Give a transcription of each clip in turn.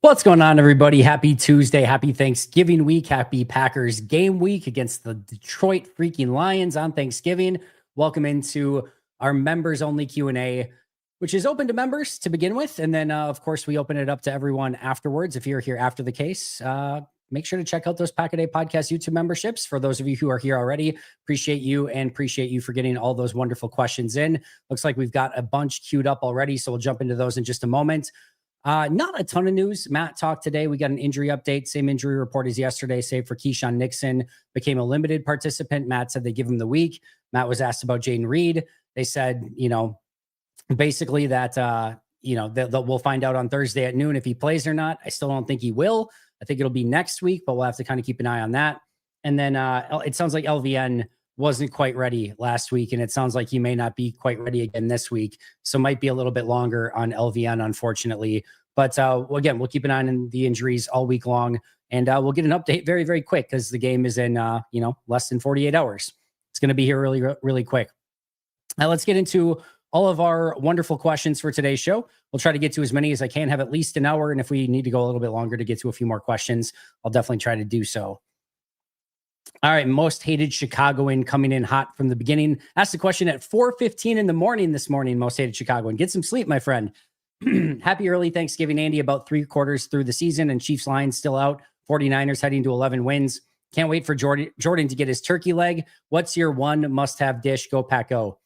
What's going on, everybody? Happy Tuesday. Happy Thanksgiving week. Happy Packers game week against the Detroit freaking Lions on Thanksgiving. Welcome into our members only Q&A, which is open to members to begin with. And then, of course, we open it up to everyone afterwards. If you're here after the case, make sure to check out those Pack a Day Podcast YouTube memberships. For those of you who are here already, appreciate you for getting all those wonderful questions in. Looks like we've got a bunch queued up already, so we'll jump into those in just a moment. Not a ton of news. Matt talked today. We got an injury update. Same injury report as yesterday, save for Keyshawn Nixon became a limited participant. Matt said they give him the week. Matt was asked about Jaden Reed. They said, basically that, we'll find out on Thursday at noon if he plays or not. I still don't think he will. I think it'll be next week, but we'll have to kind of keep an eye on that. And then it sounds like LVN wasn't quite ready last week, and it sounds like he may not be quite ready again this week. So might be a little bit longer on LVN, unfortunately. But again, we'll keep an eye on the injuries all week long, and we'll get an update very, very quick because the game is in, less than 48 hours. It's going to be here really, really quick. Now let's get into all of our wonderful questions for today's show. We'll try to get to as many as I can, have at least an hour. And if we need to go a little bit longer to get to a few more questions, I'll definitely try to do so. All right, most hated Chicagoan coming in hot from the beginning. Asked the question at 4:15 in the morning this morning, most hated Chicagoan. Get some sleep, my friend. Happy early Thanksgiving, Andy. About 3/4 through the season and Chiefs Lions still out. 49ers heading to 11 wins. Can't wait for Jordan to get his turkey leg. What's your one must-have dish? Go Pack Go.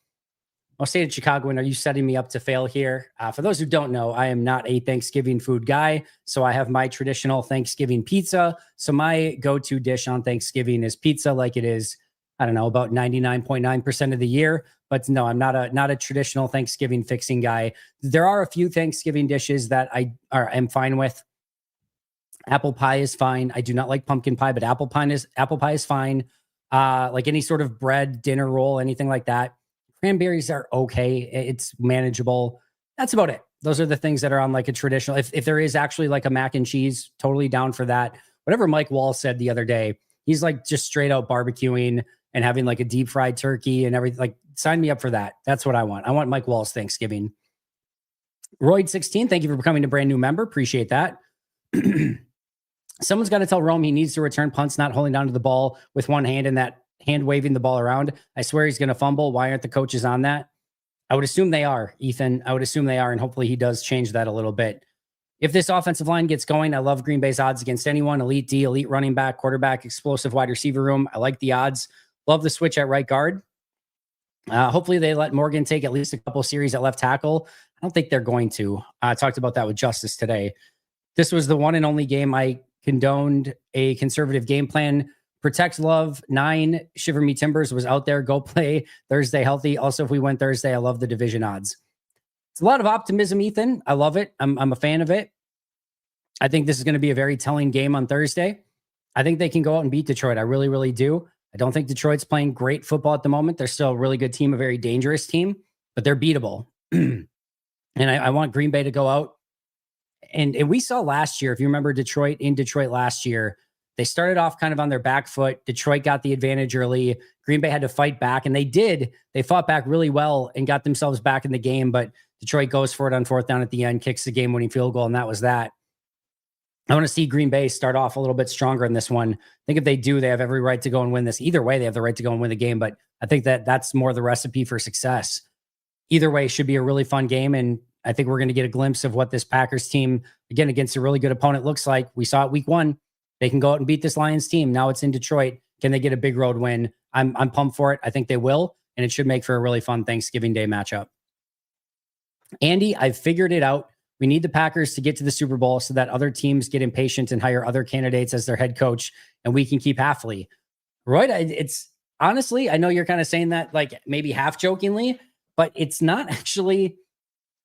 Most hated Chicagoan, are you setting me up to fail here? For those who don't know, I am not a Thanksgiving food guy. So I have my traditional Thanksgiving pizza. So my go-to dish on Thanksgiving is pizza, like it is, I don't know, about 99.9% of the year. But no, I'm not a traditional Thanksgiving fixing guy. There are a few Thanksgiving dishes that I am fine with. Apple pie is fine. I do not like pumpkin pie, but apple pie is fine. Like any sort of bread, dinner roll, anything like that. Cranberries are okay. It's manageable. That's about it. Those are the things that are on like a traditional. If there is actually like a mac and cheese, totally down for that. Whatever Mike Wall said the other day, he's like just straight out barbecuing and having like a deep fried turkey and everything. Like, sign me up for that. That's what I want. I want Mike Wall's Thanksgiving. Royd16, thank you for becoming a brand new member. Appreciate that. Someone's got to tell Rome he needs to return punts, not holding on to the ball with one hand and that hand waving the ball around. I swear he's going to fumble. Why aren't the coaches on that? I would assume they are, Ethan. I would assume they are, and hopefully he does change that a little bit. If this offensive line gets going, I love Green Bay's odds against anyone. Elite D, elite running back, quarterback, explosive wide receiver room. I like the odds. Love the switch at right guard. Hopefully they let Morgan take at least a couple series at left tackle. I don't think they're going to. I talked about that with Justice today. This was the one and only game I condoned a conservative game plan. Protect Love 9. Shiver Me Timbers was out there. Go play Thursday healthy. Also, if we win Thursday, I love the division odds. It's a lot of optimism, Ethan. I love it. I'm a fan of it. I think this is going to be a very telling game on Thursday. I think they can go out and beat Detroit. I really, really do. I don't think Detroit's playing great football at the moment. They're still a really good team, a very dangerous team, but they're beatable. And I want Green Bay to go out. And we saw last year, if you remember Detroit last year, they started off kind of on their back foot. Detroit got the advantage early. Green Bay had to fight back, and they did. They fought back really well and got themselves back in the game, but Detroit goes for it on 4th down at the end, kicks the game-winning field goal, and that was that. I want to see Green Bay start off a little bit stronger in this one. I think if they do, they have every right to go and win this. Either way, they have the right to go and win the game, but I think that's more the recipe for success. Either way, it should be a really fun game, and I think we're going to get a glimpse of what this Packers team, again, against a really good opponent, looks like. We saw it week 1. They can go out and beat this Lions team. Now it's in Detroit. Can they get a big road win? I'm pumped for it. I think they will, and it should make for a really fun Thanksgiving Day matchup. Andy, I've figured it out. We need the Packers to get to the Super Bowl so that other teams get impatient and hire other candidates as their head coach, and we can keep Halfley. Roy, it's honestly, I know you're kind of saying that like maybe half jokingly, but it's not actually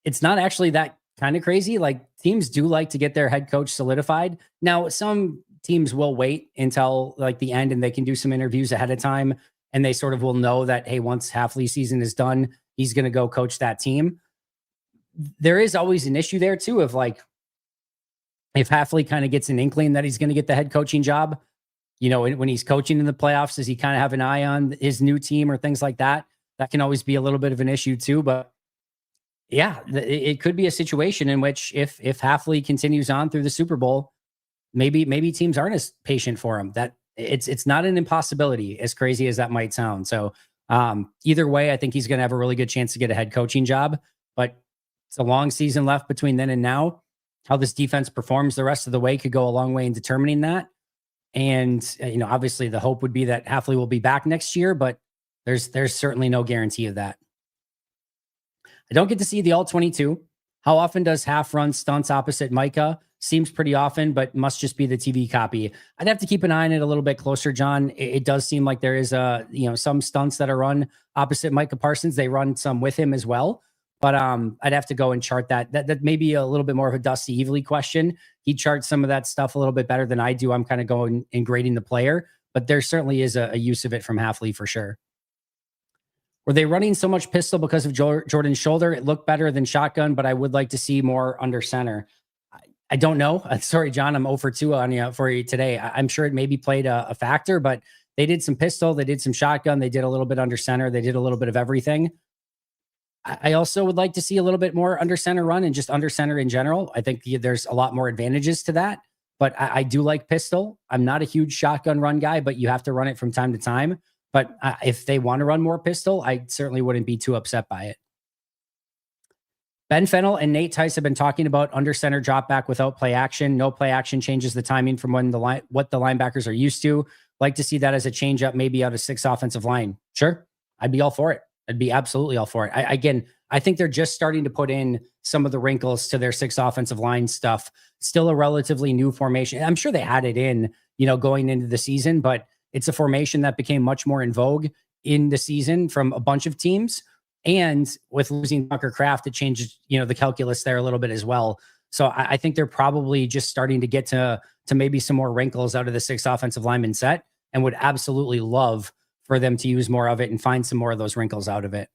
that kind of crazy. Like, teams do like to get their head coach solidified. Now, some teams will wait until like the end and they can do some interviews ahead of time, and they sort of will know that, hey, once Halfley season is done, he's going to go coach that team. There is always an issue there too of like, if Halfley kind of gets an inkling that he's going to get the head coaching job, when he's coaching in the playoffs, does he kind of have an eye on his new team or things like that? That can always be a little bit of an issue too. But Yeah, it could be a situation in which if Halfley continues on through the Super Bowl, maybe teams aren't as patient for him. That it's not an impossibility, as crazy as that might sound. So either way, I think he's going to have a really good chance to get a head coaching job. But it's a long season left between then and now. How this defense performs the rest of the way could go a long way in determining that. And obviously, the hope would be that Halfley will be back next year, but there's certainly no guarantee of that. I don't get to see the all 22. How often does Half run stunts opposite Micah? Seems pretty often, but must just be the TV copy. I'd have to keep an eye on it a little bit closer, John. It does seem like there is some stunts that are run opposite Micah Parsons. They run some with him as well. But I'd have to go and chart that. That may be a little bit more of a Dusty Evely question. He charts some of that stuff a little bit better than I do. I'm kind of going and grading the player, but there certainly is a use of it from Halfley for sure. Were they running so much pistol because of Jordan's shoulder? It looked better than shotgun, but I would like to see more under center. I don't know. Sorry, John, I'm 0 for 2 on you for you today. I'm sure it maybe played a factor, but they did some pistol, they did some shotgun, they did a little bit under center, they did a little bit of everything. I also would like to see a little bit more under center run and just under center in general. I think there's a lot more advantages to that, but I do like pistol. I'm not a huge shotgun run guy, but you have to run it from time to time. But if they want to run more pistol, I certainly wouldn't be too upset by it. Ben Fennell and Nate Tice have been talking about under center drop back without play action. No play action changes the timing from what the linebackers are used to. Like to see that as a change up, maybe out of 6 offensive line. Sure, I'd be all for it. I'd be absolutely all for it. I think they're just starting to put in some of the wrinkles to their 6 offensive line stuff. Still a relatively new formation. I'm sure they had it in, going into the season, but it's a formation that became much more in vogue in the season from a bunch of teams. And with losing Tucker Kraft, it changes, the calculus there a little bit as well. So I think they're probably just starting to get to maybe some more wrinkles out of the 6 offensive lineman set, and would absolutely love for them to use more of it and find some more of those wrinkles out of it.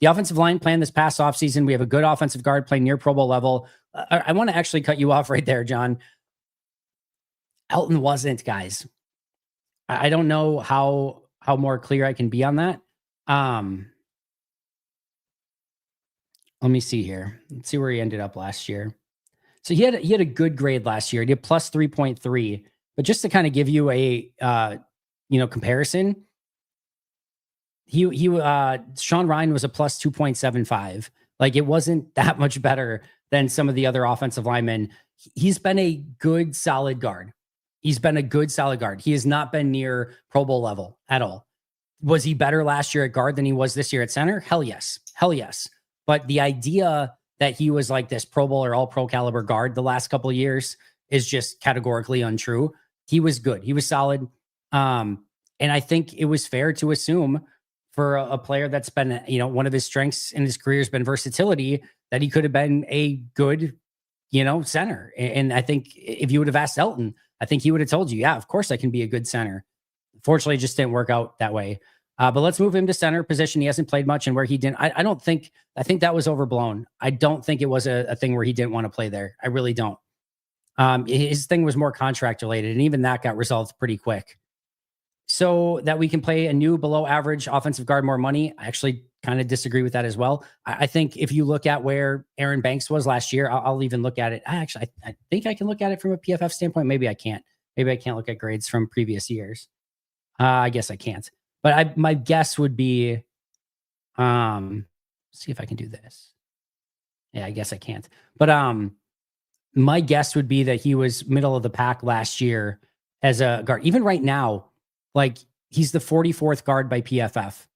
The offensive line plan this past offseason, we have a good offensive guard playing near Pro Bowl level. I want to actually cut you off right there, John. Elton wasn't, guys. I don't know how more clear I can be on that. Let me see here. Let's see where he ended up last year. So he had a good grade last year. He had plus 3.3. But just to kind of give you a comparison, Sean Ryan was a plus 2.75. Like, it wasn't that much better than some of the other offensive linemen. He's been a good, solid guard. He has not been near Pro Bowl level at all. Was he better last year at guard than he was this year at center? Hell yes. But the idea that he was like this Pro Bowl or all pro caliber guard the last couple of years is just categorically untrue. He was good. He was solid. And I think it was fair to assume for a player that's been, one of his strengths in his career has been versatility, that he could have been a good, center. And I think if you would have asked Elton, I think he would have told you, yeah, of course I can be a good center. Fortunately, it just didn't work out that way. But let's move him to center position. He hasn't played much, and where he didn't, I think that was overblown. I don't think it was a thing where he didn't want to play there. I really don't. His thing was more contract related, and even that got resolved pretty quick. So that we can play a new below average offensive guard more money, I actually kind of disagree with that as well. I think if you look at where Aaron Banks was last year, I'll even look at it. I think I can look at it from a PFF standpoint. Maybe I can't. Maybe I can't look at grades from previous years. I guess I can't. But my guess would be, see if I can do this. Yeah, I guess I can't. But my guess would be that he was middle of the pack last year as a guard. Even right now, like, he's the 44th guard by PFF.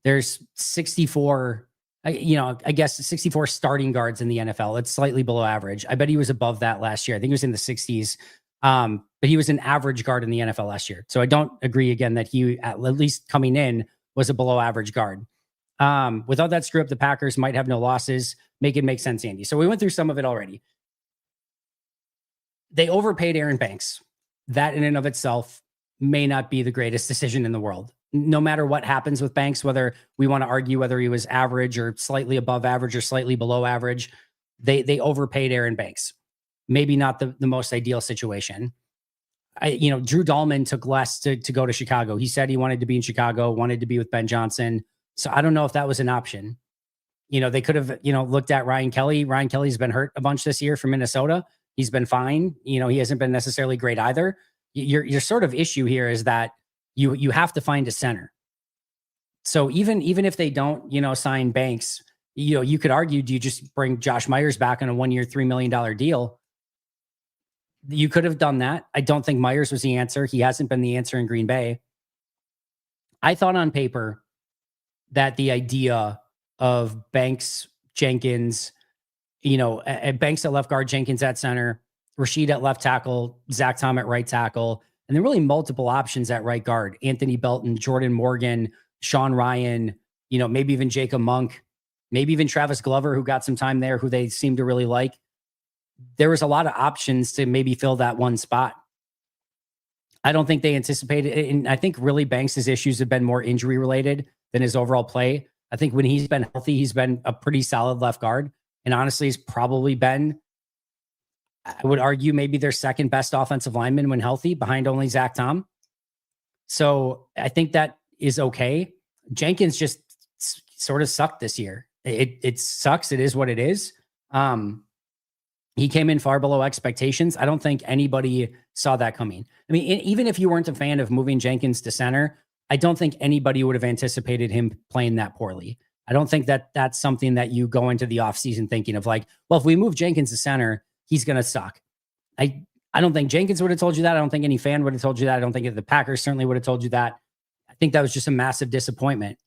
There's 64, I guess 64 starting guards in the NFL. It's slightly below average. I bet he was above that last year. I think he was in the 60s. But he was an average guard in the NFL last year. So I don't agree again that he, at least coming in, was a below average guard. Without that screw up, the Packers might have no losses. Make it make sense, Andy. So we went through some of it already. They overpaid Aaron Banks. That in and of itself may not be the greatest decision in the world. No matter what happens with Banks, whether we want to argue whether he was average or slightly above average or slightly below average, they overpaid Aaron Banks. Maybe not the most ideal situation. Drew Dahlman took less to go to Chicago. He said he wanted to be in Chicago, wanted to be with Ben Johnson. So I don't know if that was an option. They could have, looked at Ryan Kelly. Ryan Kelly's been hurt a bunch this year for Minnesota. He's been fine. He hasn't been necessarily great either. Your sort of issue here is that you have to find a center. So even if they don't, sign Banks, you could argue, do you just bring Josh Myers back on a 1-year, $3 million deal? You could have done that. I don't think Myers was the answer. He hasn't been the answer in Green Bay. I thought on paper that the idea of Banks, Jenkins, Banks at left guard, Jenkins at center, Rashid at left tackle, Zach Tom at right tackle, and then really multiple options at right guard. Anthony Belton, Jordan Morgan, Sean Ryan, maybe even Jacob Monk, maybe even Travis Glover, who got some time there, who they seem to really like. There was a lot of options to maybe fill that one spot. I don't think they anticipated it. And I think really Banks' issues have been more injury related than his overall play. I think when he's been healthy, he's been a pretty solid left guard. And honestly, he's probably been, I would argue, maybe their second best offensive lineman when healthy, behind only Zach Tom. So I think that is okay. Jenkins just sort of sucked this year. It sucks. It is what it is. He came in far below expectations. I don't think anybody saw that coming. I mean, even if you weren't a fan of moving Jenkins to center, I don't think anybody would have anticipated him playing that poorly. I don't think that that's something that you go into the offseason thinking of like, well, if we move Jenkins to center, he's going to suck. I don't think Jenkins would have told you that. I don't think any fan would have told you that. I don't think the Packers certainly would have told you that. I think that was just a massive disappointment.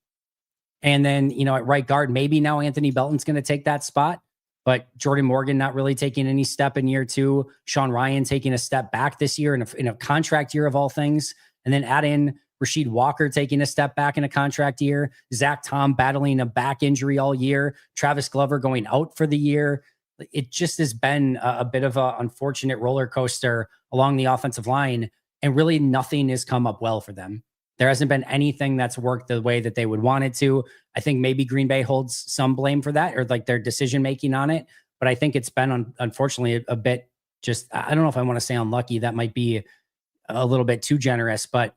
And then, at right guard, maybe now Anthony Belton's going to take that spot. But Jordan Morgan not really taking any step in year 2. Sean Ryan taking a step back this year in a contract year of all things. And then add in Rashid Walker taking a step back in a contract year. Zach Tom battling a back injury all year. Travis Glover going out for the year. It just has been a bit of an unfortunate roller coaster along the offensive line. And really nothing has come up well for them. There hasn't been anything that's worked the way that they would want it to. I think maybe Green Bay holds some blame for that, or like their decision-making on it. But I think it's been, unfortunately, a bit just, I don't know if I want to say unlucky. That might be a little bit too generous, but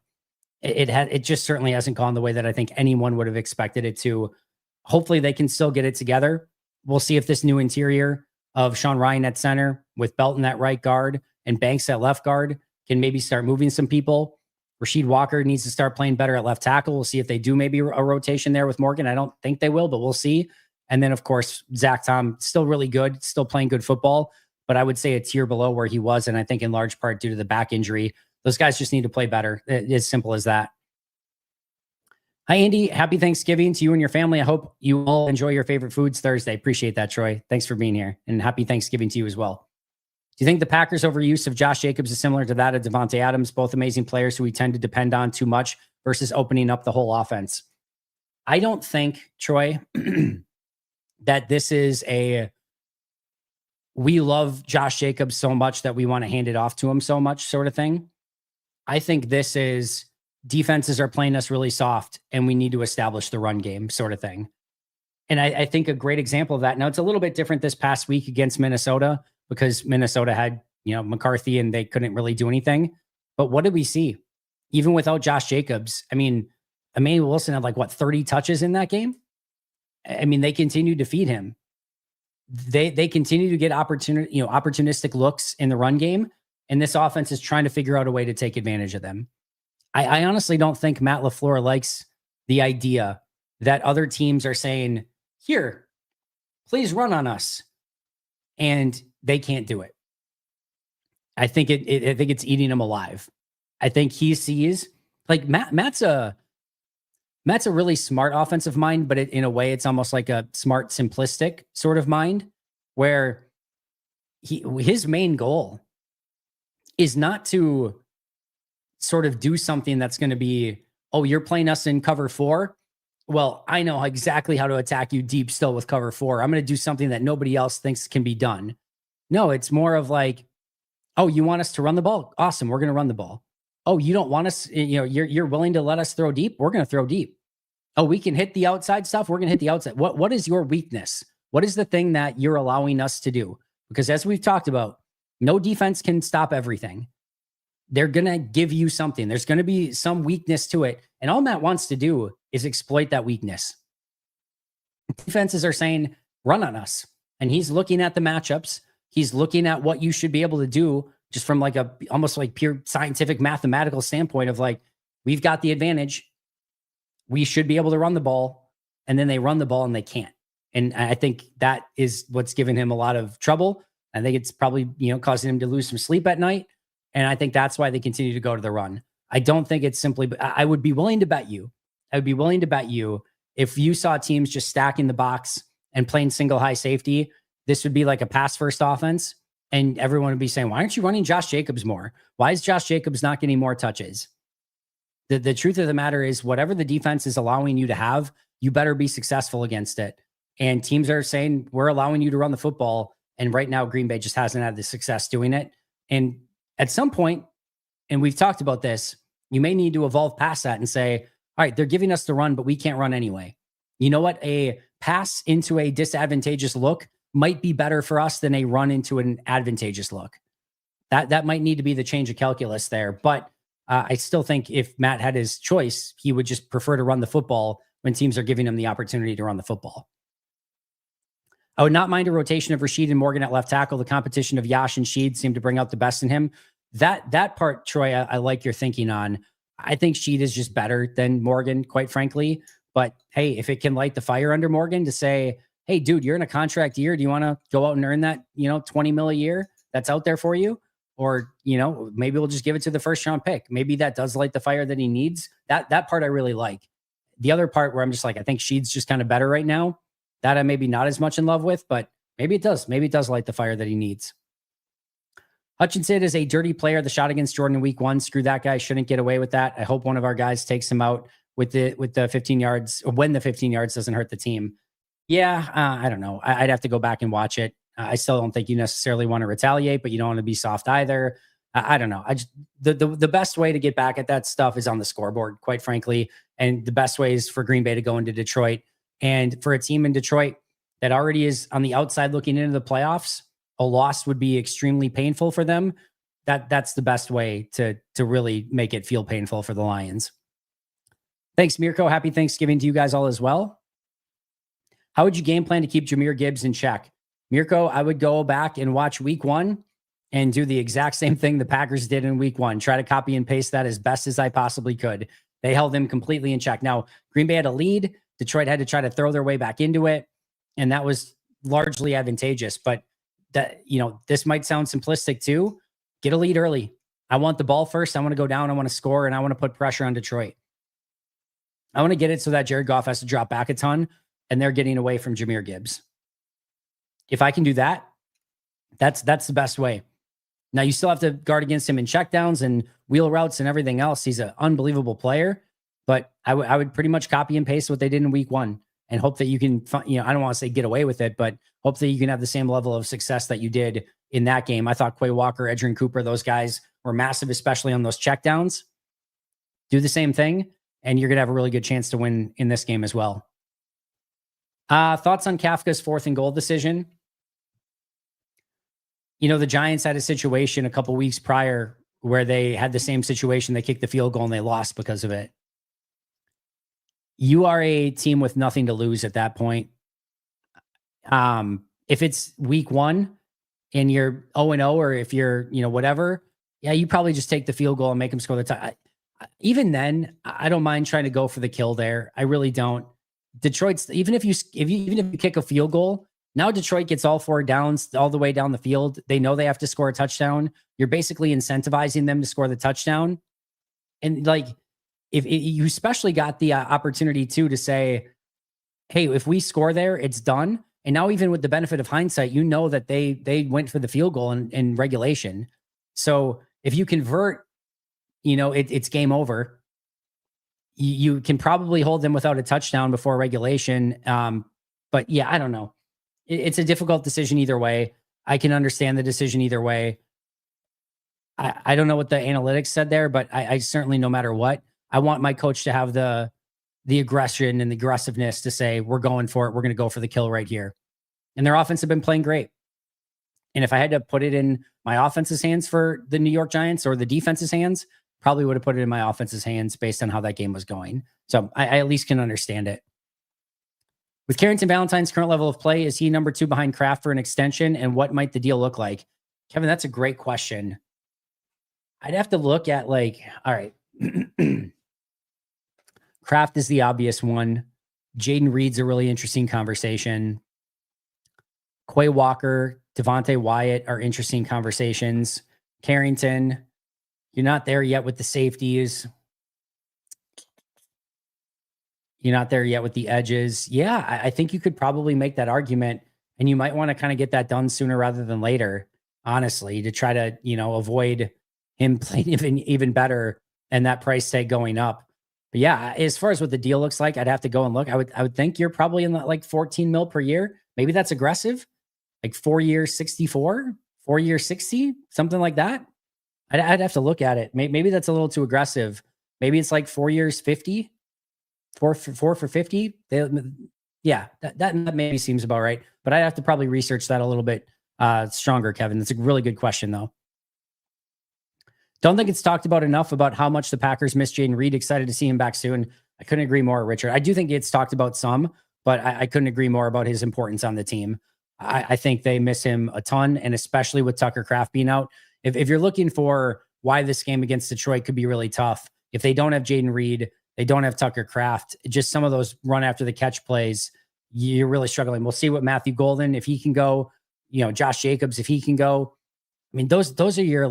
it just certainly hasn't gone the way that I think anyone would have expected it to. Hopefully they can still get it together. We'll see if this new interior of Sean Ryan at center with Belton at right guard and Banks at left guard can maybe start moving some people. Rashid Walker needs to start playing better at left tackle. We'll see if they do maybe a rotation there with Morgan. I don't think they will, but we'll see. And then, of course, Zach Tom, still really good, still playing good football, but I would say a tier below where he was. And I think in large part due to the back injury, those guys just need to play better. It's as simple as that. Hi, Andy. Happy Thanksgiving to you and your family. I hope you all enjoy your favorite foods Thursday. Appreciate that, Troy. Thanks for being here. And happy Thanksgiving to you as well. Do you think the Packers' overuse of Josh Jacobs is similar to that of Devontae Adams, both amazing players who we tend to depend on too much versus opening up the whole offense? I don't think, Troy, that this is we love Josh Jacobs so much that we want to hand it off to him so much sort of thing. I think this is defenses are playing us really soft and we need to establish the run game sort of thing. And I think a great example of that, now it's a little bit different this past week against Minnesota, because Minnesota had, McCarthy and they couldn't really do anything. But what did we see? Even without Josh Jacobs, I mean, Emmanuel Wilson had 30 touches in that game. I mean, they continued to feed him. They continue to get opportunistic looks in the run game. And this offense is trying to figure out a way to take advantage of them. I honestly don't think Matt LaFleur likes the idea that other teams are saying, here, please run on us. And they can't do it. I think I think it's eating him alive. I think he sees Matt's a really smart offensive mind, but in a way, it's almost like a smart, simplistic sort of mind, where his main goal is not to sort of do something that's going to be, oh, you're playing us in cover 4. Well, I know exactly how to attack you deep still with cover 4. I'm going to do something that nobody else thinks can be done. No, it's more of like, oh, you want us to run the ball? Awesome. We're going to run the ball. Oh, you don't want us, you're willing to let us throw deep? We're going to throw deep. Oh, we can hit the outside stuff. We're going to hit the outside. What is your weakness? What is the thing that you're allowing us to do? Because as we've talked about, no defense can stop everything. They're going to give you something. There's going to be some weakness to it. And all Matt wants to do is exploit that weakness. defenses are saying, run on us. And he's looking at the matchups. He's looking at what you should be able to do just from like a almost like pure scientific mathematical standpoint of like, we've got the advantage. We should be able to run the ball. And then they run the ball and they can't. And I think that is what's given him a lot of trouble. I think it's probably, causing him to lose some sleep at night. And I think that's why they continue to go to the run. I don't think it's simply, I would be willing to bet you. I would be willing to bet you if you saw teams just stacking the box and playing single high safety, this would be like a pass first offense. And everyone would be saying, why aren't you running Josh Jacobs more? Why is Josh Jacobs not getting more touches? The truth of the matter is whatever the defense is allowing you to have, you better be successful against it. And teams are saying, we're allowing you to run the football. And right now, Green Bay just hasn't had the success doing it. And at some point, and we've talked about this, you may need to evolve past that and say, all right, they're giving us the run, but we can't run anyway. You know what? A pass into a disadvantageous look might be better for us than a run into an advantageous look. That might need to be the change of calculus there. But I still think if Matt had his choice, he would just prefer to run the football when teams are giving him the opportunity to run the football. I would not mind a rotation of Rashid and Morgan at left tackle. The competition of Yash and Sheed seem to bring out the best in him. That part, Troy, I like your thinking on. I think Sheed is just better than Morgan, quite frankly. But hey, if it can light the fire under Morgan to say, hey, dude, you're in a contract year. Do you want to go out and earn that, 20 mil a year that's out there for you? Or, maybe we'll just give it to the first round pick. Maybe that does light the fire that he needs. That part I really like. The other part where I'm just like, I think Sheed's just kind of better right now. That I'm maybe not as much in love with, but maybe it does. Maybe it does light the fire that he needs. Hutchinson is a dirty player. The shot against Jordan in week 1. Screw that guy. Shouldn't get away with that. I hope one of our guys takes him out with the 15 yards, or when the 15 yards doesn't hurt the team. Yeah, I don't know. I'd have to go back and watch it. I still don't think you necessarily want to retaliate, but you don't want to be soft either. I don't know. The best way to get back at that stuff is on the scoreboard, quite frankly. And the best way is for Green Bay to go into Detroit. And for a team in Detroit that already is on the outside looking into the playoffs, a loss would be extremely painful for them. That's the best way to really make it feel painful for the Lions. Thanks, Mirko. Happy Thanksgiving to you guys all as well. How would you game plan to keep Jahmyr Gibbs in check? Mirko, I would go back and watch week 1 and do the exact same thing the Packers did in week 1. Try to copy and paste that as best as I possibly could. They held him completely in check. Now, Green Bay had a lead. Detroit had to try to throw their way back into it. And that was largely advantageous. But that, this might sound simplistic too. Get a lead early. I want the ball first. I want to go down. I want to score. And I want to put pressure on Detroit. I want to get it so that Jared Goff has to drop back a ton and they're getting away from Jahmyr Gibbs. If I can do that, that's the best way. Now, you still have to guard against him in checkdowns and wheel routes and everything else. He's an unbelievable player. But I would pretty much copy and paste what they did in week 1 and hope that you can, I don't want to say get away with it, but hope that you can have the same level of success that you did in that game. I thought Quay Walker, Edgerrin Cooper, those guys were massive, especially on those checkdowns. Do the same thing, and you're going to have a really good chance to win in this game as well. Thoughts on Kafka's 4th and goal decision? The Giants had a situation a couple weeks prior where they had the same situation. They kicked the field goal and they lost because of it. You are a team with nothing to lose at that point. If it's week 1 and you're 0-0, or if you're, whatever, yeah, you probably just take the field goal and make them score the touchdown. Even then, I don't mind trying to go for the kill there. I really don't. Detroit's, even if you kick a field goal, now Detroit gets all 4 downs all the way down the field. They know they have to score a touchdown. You're basically incentivizing them to score the touchdown. And if you especially got the opportunity to say, hey, if we score there, it's done. And now even with the benefit of hindsight, that they went for the field goal in regulation. So if you convert, it's game over. You can probably hold them without a touchdown before regulation. But yeah, I don't know. It's a difficult decision either way. I can understand the decision either way. I don't know what the analytics said there, but I certainly, no matter what, I want my coach to have the aggression and the aggressiveness to say, we're going for it. We're going to go for the kill right here. And their offense have been playing great. And if I had to put it in my offense's hands for the New York Giants, or the defense's hands, probably would have put it in my offense's hands based on how that game was going. So I at least can understand it. With Carrington Valentine's current level of play, is he number 2 behind Kraft for an extension? And what might the deal look like? Kevin, that's a great question. I'd have to look at all right. Kraft is the obvious one. Jaden Reed's a really interesting conversation. Quay Walker, Devontae Wyatt are interesting conversations. Carrington, you're not there yet with the safeties. You're not there yet with the edges. Yeah, I think you could probably make that argument, and you might want to kind of get that done sooner rather than later, honestly, to try to, avoid him playing even better and that price tag going up. But yeah, as far as what the deal looks like, I'd have to go and look. I would think you're probably in the 14 mil per year. Maybe that's aggressive. 4 years, 64, 4 years, 60, something like that. I'd have to look at it. Maybe that's a little too aggressive. Maybe it's 4 years, 50. Four for 50. That maybe seems about right. But I'd have to probably research that a little bit stronger, Kevin. That's a really good question, though. Don't think it's talked about enough about how much the Packers miss Jaden Reed. Excited to see him back soon. I couldn't agree more, Richard. I do think it's talked about some, but I couldn't agree more about his importance on the team. I think they miss him a ton, and especially with Tucker Kraft being out. If you're looking for why this game against Detroit could be really tough, if they don't have Jaden Reed, they don't have Tucker Kraft, just some of those run after the catch plays, you're really struggling. We'll see what Matthew Golden, if he can go, Josh Jacobs, if he can go. I mean, those are your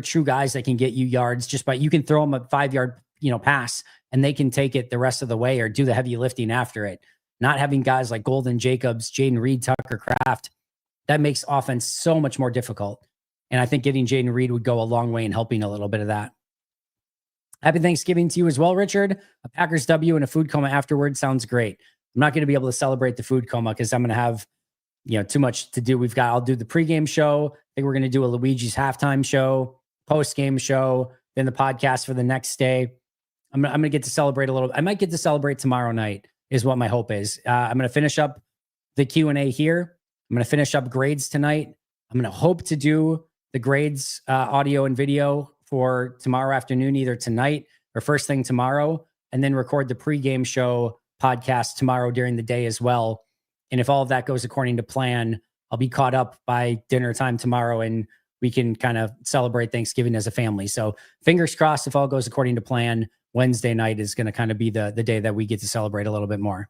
true guys that can get you yards just by, you can throw them a 5-yard, pass, and they can take it the rest of the way or do the heavy lifting after it. Not having guys like Golden, Jacobs, Jaden Reed, Tucker Kraft, that makes offense so much more difficult. And I think getting Jaden Reed would go a long way in helping a little bit of that. Happy Thanksgiving to you as well, Richard. A Packers W and a food coma afterwards sounds great. I'm not going to be able to celebrate the food coma because I'm going to have, too much to do. I'll do the pregame show. I think we're going to do a Luigi's halftime show, post-game show, then the podcast for the next day. I'm going to get to celebrate a little. I might get to celebrate tomorrow night is what my hope is. I'm going to finish up the Q&A here. I'm going to finish up grades tonight. I'm going to hope to do the grades audio and video for tomorrow afternoon, either tonight or first thing tomorrow, and then record the pregame show podcast tomorrow during the day as well. And if all of that goes according to plan, I'll be caught up by dinner time tomorrow, and we can kind of celebrate Thanksgiving as a family. So fingers crossed, if all goes according to plan, Wednesday night is going to kind of be the day that we get to celebrate a little bit more.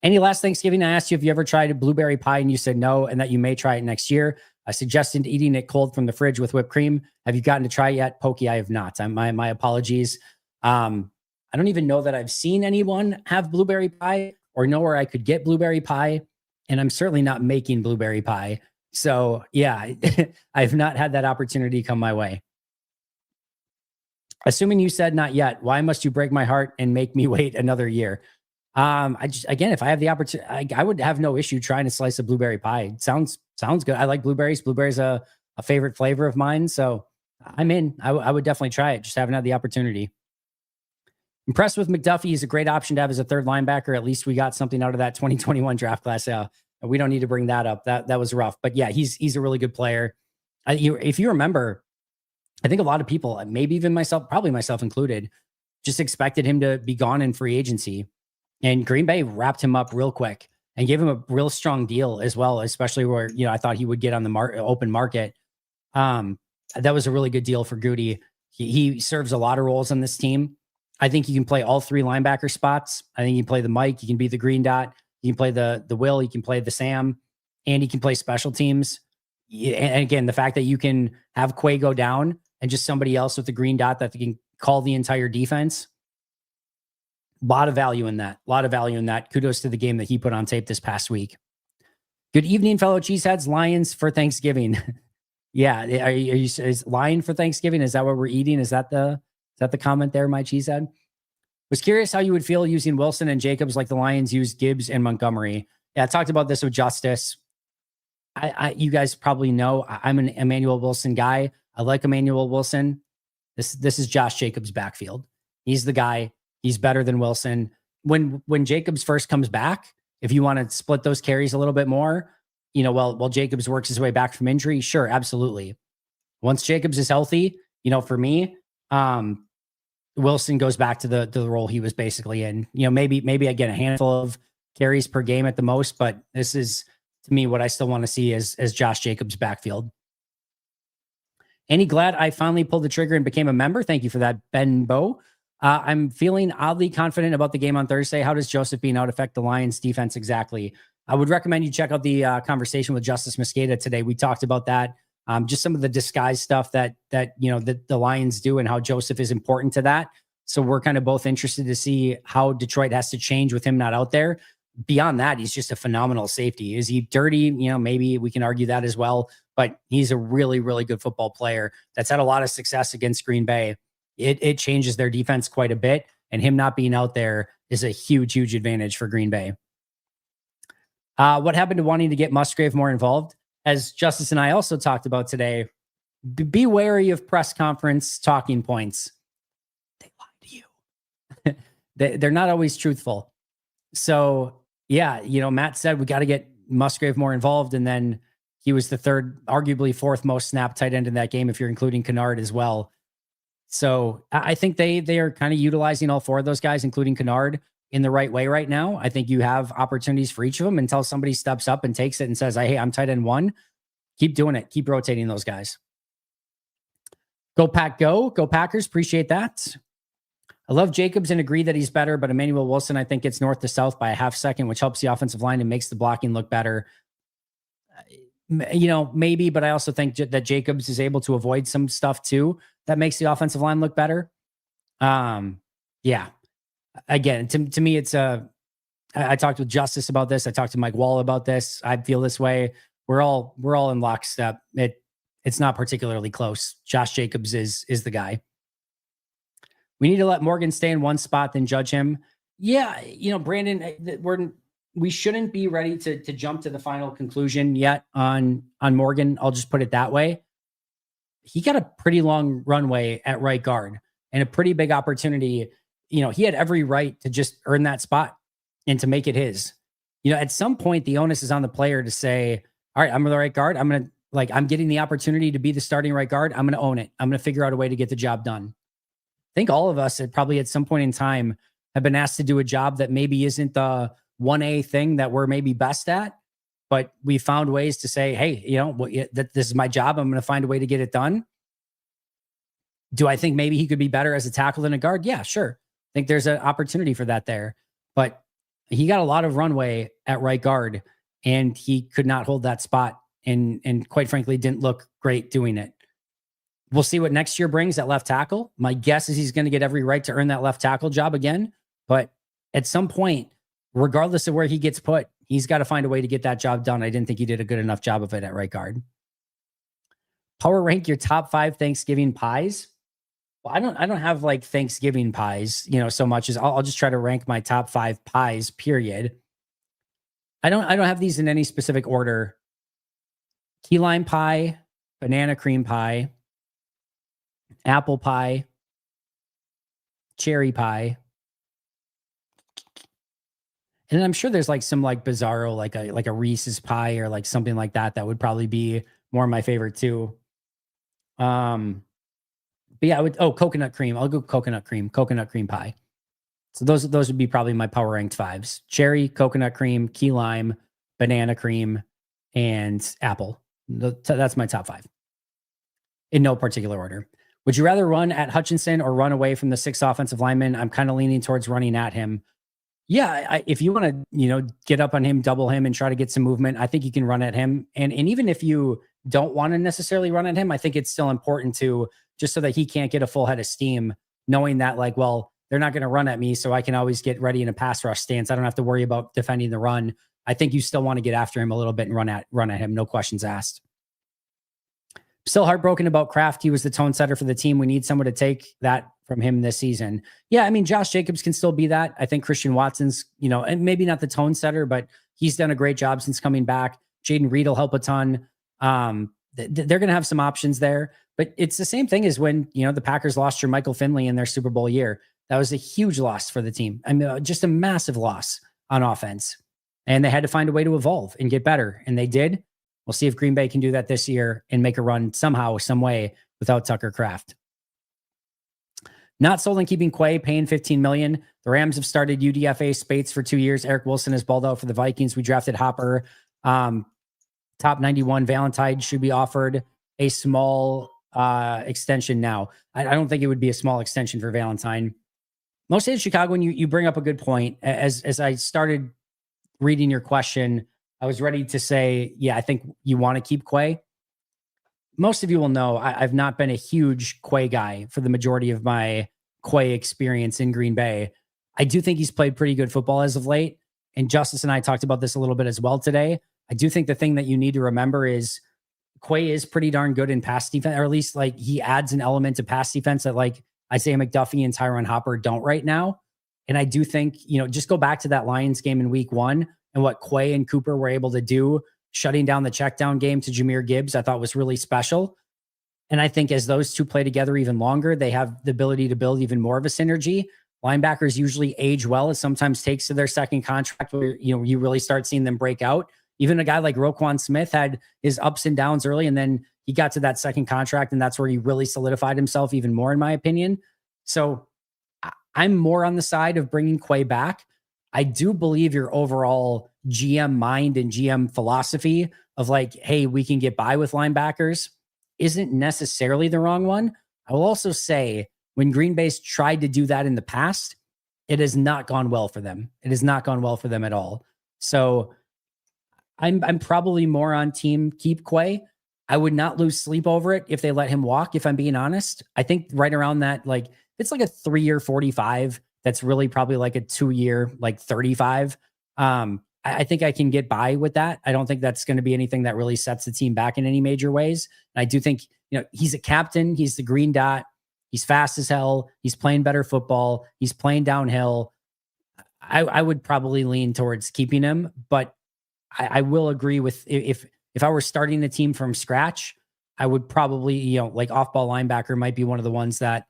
Any last Thanksgiving, I asked you if you ever tried a blueberry pie and you said no, and that you may try it next year. I suggested eating it cold from the fridge with whipped cream. Have you gotten to try it yet? Pokey, I have not. My apologies. I don't even know that I've seen anyone have blueberry pie or know where I could get blueberry pie. And I'm certainly not making blueberry pie. So yeah, I've not had that opportunity come my way. Assuming you said not yet, why must you break my heart and make me wait another year? If I have the opportunity, I would have no issue trying to slice a blueberry pie. It sounds good. I like blueberries. Blueberries a favorite flavor of mine. So I'm in. I would definitely try it. Just haven't had the opportunity. Impressed with McDuffie. He's a great option to have as a third linebacker. At least we got something out of that 2021 draft class. We don't need to bring that up. That was rough. But yeah, he's a really good player. If you remember, I think a lot of people, maybe even myself, probably myself included, just expected him to be gone in free agency. And Green Bay wrapped him up real quick and gave him a real strong deal as well, especially where, I thought he would get on the open market. That was a really good deal for Goody. He serves a lot of roles on this team. I think he can play all three linebacker spots. I think he can play the Mike. He can be the green dot. He can play the Will. He can play the Sam. And he can play special teams. And again, the fact that you can have Quay go down and just somebody else with the green dot that can call the entire defense. A lot of value in that. Kudos to the game that he put on tape this past week. Good evening, fellow Cheeseheads. Lions for Thanksgiving. Yeah. Is lion for Thanksgiving? Is that what we're eating? Is that the comment there, my Cheesehead? Was curious how you would feel using Wilson and Jacobs like the Lions used Gibbs and Montgomery. Yeah, I talked about this with Justice. You guys probably know I'm an Emmanuel Wilson guy. I like Emmanuel Wilson. This is Josh Jacobs' backfield. He's the guy. He's better than Wilson. When Jacobs first comes back, if you want to split those carries a little bit more, while Jacobs works his way back from injury, sure, absolutely. Once Jacobs is healthy, for me, Wilson goes back to the role he was basically in. Maybe again a handful of carries per game at the most, but this is to me what I still want to see as Josh Jacobs' backfield. Andy, glad I finally pulled the trigger and became a member. Thank you for that, Ben Bow. I'm feeling oddly confident about the game on Thursday. How does Joseph being out affect the Lions defense exactly? I would recommend you check out the conversation with Justice Mosqueda today. We talked about that. Just some of the disguise stuff that the Lions do and how Joseph is important to that. So we're kind of both interested to see how Detroit has to change with him not out there. Beyond that, he's just a phenomenal safety. Is he dirty? Maybe we can argue that as well, but he's a really, really good football player that's had a lot of success against Green Bay. It changes their defense quite a bit, and him not being out there is a huge, huge advantage for Green Bay. What happened to wanting to get Musgrave more involved? As Justice and I also talked about today, be wary of press conference talking points. They lie to you. They're not always truthful. So, yeah, Matt said we got to get Musgrave more involved, and then he was the third, arguably fourth most snap tight end in that game if you're including Kennard as well. So I think they are kind of utilizing all four of those guys, including Kennard, in the right way right now. I think you have opportunities for each of them until somebody steps up and takes it and says, hey, I'm tight end one. Keep doing it. Keep rotating those guys. Go Pack, go. Go Packers. Appreciate that. I love Jacobs and agree that he's better, but Emmanuel Wilson, I think, gets north to south by a half second, which helps the offensive line and makes the blocking look better. Maybe, but I also think that Jacobs is able to avoid some stuff too that makes the offensive line look better. Yeah. Again, to me, it's I talked with Justice about this. I talked to Mike Wall about this. I feel this way. We're all in lockstep. It's not particularly close. Josh Jacobs is the guy. We need to let Morgan stay in one spot, then judge him. Yeah, Brandon, we shouldn't be ready to jump to the final conclusion yet on Morgan. I'll just put it that way. He got a pretty long runway at right guard and a pretty big opportunity. He had every right to just earn that spot and to make it his. At some point, the onus is on the player to say, all right, I'm the right guard. I'm getting the opportunity to be the starting right guard. I'm going to own it. I'm going to figure out a way to get the job done. I think all of us probably at some point in time have been asked to do a job that maybe isn't the 1A thing that we're maybe best at, but we found ways to say, hey, that this is my job. I'm going to find a way to get it done. Do I think maybe he could be better as a tackle than a guard? Yeah, sure. I think there's an opportunity for that there, but he got a lot of runway at right guard and he could not hold that spot and quite frankly, didn't look great doing it. We'll see what next year brings at left tackle. My guess is he's going to get every right to earn that left tackle job again, but at some point, regardless of where he gets put, he's got to find a way to get that job done. I didn't think he did a good enough job of it at right guard. Power rank your top 5 Thanksgiving pies. Well, I don't have like Thanksgiving pies, so much as I'll just try to rank my top 5 pies, period. I don't have these in any specific order. Key lime pie, banana cream pie, apple pie, cherry pie. And then I'm sure there's like some like bizarro, like a Reese's pie or like something like that. That would probably be more my favorite too. But yeah, coconut cream. I'll go coconut cream pie. So those would be probably my power ranked 5s: cherry, coconut cream, key lime, banana cream, and apple. That's my top 5 in no particular order. Would you rather run at Hutchinson or run away from the 6th offensive lineman? I'm kind of leaning towards running at him. Yeah, if you want to, get up on him, double him, and try to get some movement, I think you can run at him. And even if you don't want to necessarily run at him, I think it's still important to, just so that he can't get a full head of steam, knowing that they're not going to run at me, so I can always get ready in a pass rush stance. I don't have to worry about defending the run. I think you still want to get after him a little bit and run at him. No questions asked. Still heartbroken about Kraft. He was the tone setter for the team. We need someone to take that from him this season. Yeah, I mean, Josh Jacobs can still be that. I think Christian Watson's, and maybe not the tone setter, but he's done a great job since coming back. Jaden Reed will help a ton. They're going to have some options there, but it's the same thing as when, the Packers lost your Michael Finley in their Super Bowl year. That was a huge loss for the team. I mean, just a massive loss on offense. And they had to find a way to evolve and get better. And they did. We'll see if Green Bay can do that this year and make a run somehow, some way without Tucker Kraft. Not sold on keeping Quay, paying $15 million. The Rams have started UDFA Spates for 2 years. Eric Wilson has balled out for the Vikings. We drafted Hopper. Top 91 Valentine should be offered a small extension now. I don't think it would be a small extension for Valentine. Mostly in Chicago, and you bring up a good point. As I started reading your question, I was ready to say, yeah, I think you want to keep Quay. Most of you will know I've not been a huge Quay guy for the majority of my Quay experience in Green Bay. I do think he's played pretty good football as of late. And Justice and I talked about this a little bit as well today. I do think the thing that you need to remember is Quay is pretty darn good in pass defense, or at least like he adds an element to pass defense that like Isaiah McDuffie and Tyron Hopper don't right now. And I do think, just go back to that Lions game in week 1 and what Quay and Cooper were able to do, shutting down the check down game to Jahmyr Gibbs, I thought was really special. And I think as those two play together even longer, they have the ability to build even more of a synergy. Linebackers usually age well. It sometimes takes to their second contract where, you really start seeing them break out. Even a guy like Roquan Smith had his ups and downs early, and then he got to that second contract, and that's where he really solidified himself even more, in my opinion. So I'm more on the side of bringing Quay back. I do believe your overall GM mind and GM philosophy of like, hey, we can get by with linebackers isn't necessarily the wrong one. I will also say when Green Bay's tried to do that in the past, it has not gone well for them. It has not gone well for them at all. So I'm probably more on team keep Quay. I would not lose sleep over it if they let him walk, if I'm being honest. I think right around that, like it's like a 3-year 45. That's really probably like a 2-year, like 35. I think I can get by with that. I don't think that's going to be anything that really sets the team back in any major ways. And I do think, he's a captain. He's the green dot. He's fast as hell. He's playing better football. He's playing downhill. I would probably lean towards keeping him, but I will agree with if I were starting a team from scratch, I would probably, like off-ball linebacker might be one of the ones that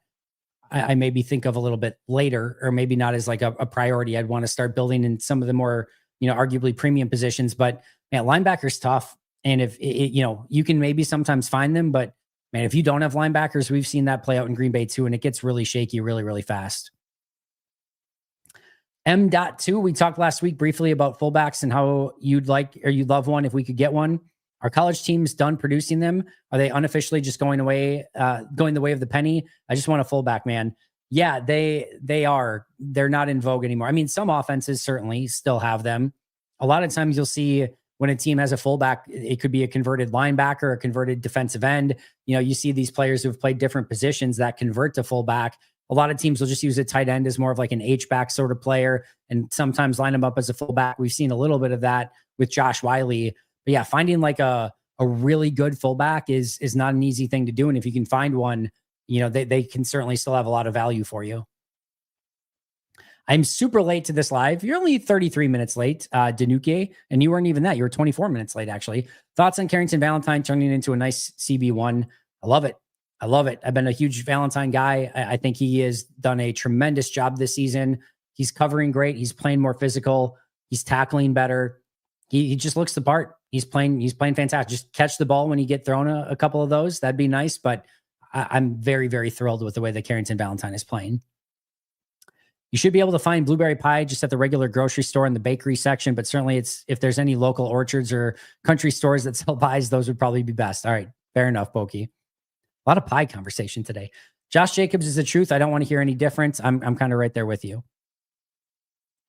I maybe think of a little bit later, or maybe not as like a priority. I'd want to start building in some of the more, arguably premium positions. But man, linebacker's tough. And if you can maybe sometimes find them, but man, if you don't have linebackers, we've seen that play out in Green Bay too, and it gets really shaky really, really fast. M.2, we talked last week briefly about fullbacks and how you'd love one if we could get one. Our college team's done producing them. Are they unofficially just going the way of the penny? I just want a fullback, man. Yeah, they are. They're not in vogue anymore. I mean, some offenses certainly still have them. A lot of times you'll see when a team has a fullback, it could be a converted linebacker, a converted defensive end. You see these players who have played different positions that convert to fullback. A lot of teams will just use a tight end as more of like an H-back sort of player and sometimes line them up as a fullback. We've seen a little bit of that with Josh Wiley. But yeah, finding like a really good fullback is not an easy thing to do. And if you can find one, they can certainly still have a lot of value for you. I'm super late to this live. You're only 33 minutes late, Danuke, and you weren't even that. You were 24 minutes late, actually. Thoughts on Carrington Valentine turning into a nice CB1? I love it. I've been a huge Valentine guy. I think he has done a tremendous job this season. He's covering great. He's playing more physical. He's tackling better. He just looks the part. He's playing fantastic. Just catch the ball when you get thrown a couple of those. That'd be nice. But I'm very, very thrilled with the way that Carrington Valentine is playing. You should be able to find blueberry pie just at the regular grocery store in the bakery section, but certainly if there's any local orchards or country stores that sell pies, those would probably be best. All right. Fair enough, Pokey. A lot of pie conversation today. Josh Jacobs is the truth. I don't want to hear any difference. I'm kind of right there with you.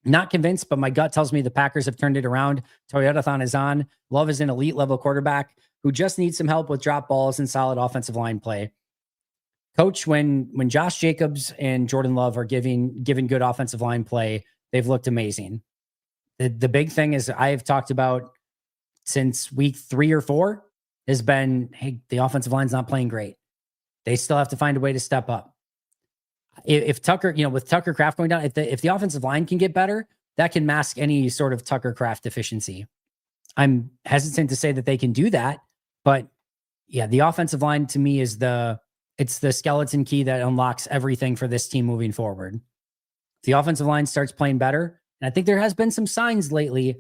Not convinced, but my gut tells me the Packers have turned it around. Toyotathon is on. Love is an elite level quarterback who just needs some help with drop balls and solid offensive line play. Coach, when Josh Jacobs and Jordan Love are given good offensive line play, they've looked amazing. The big thing is I've talked about since week 3 or 4 has been, hey, the offensive line's not playing great. They still have to find a way to step up. If Tucker, with Tucker Kraft going down, if the offensive line can get better, that can mask any sort of Tucker Kraft deficiency. I'm hesitant to say that they can do that, but yeah, the offensive line to me is it's the skeleton key that unlocks everything for this team moving forward. If the offensive line starts playing better, and I think there has been some signs lately